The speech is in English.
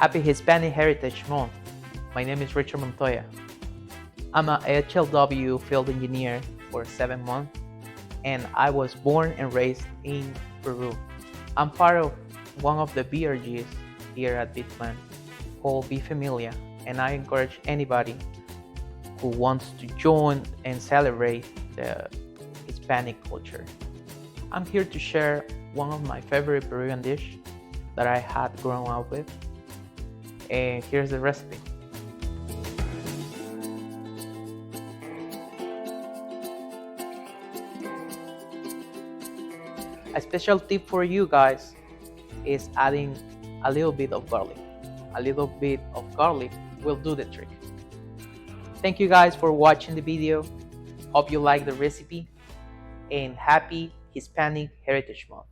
Happy Hispanic Heritage Month. My name is Richard Montoya. I'm a HLW field engineer for 7 months, and I was born and raised in Peru. I'm part of one of the BRGs here at Vit Plant called Vit Familia, and I encourage anybody who wants to join and celebrate the Hispanic culture. I'm here to share one of my favorite Peruvian dish that I had grown up with, and here's the recipe. A special tip for you guys is adding a little bit of garlic. A little bit of garlic will do the trick. Thank you guys for watching the video. Hope you like the recipe, and happy Hispanic Heritage Month.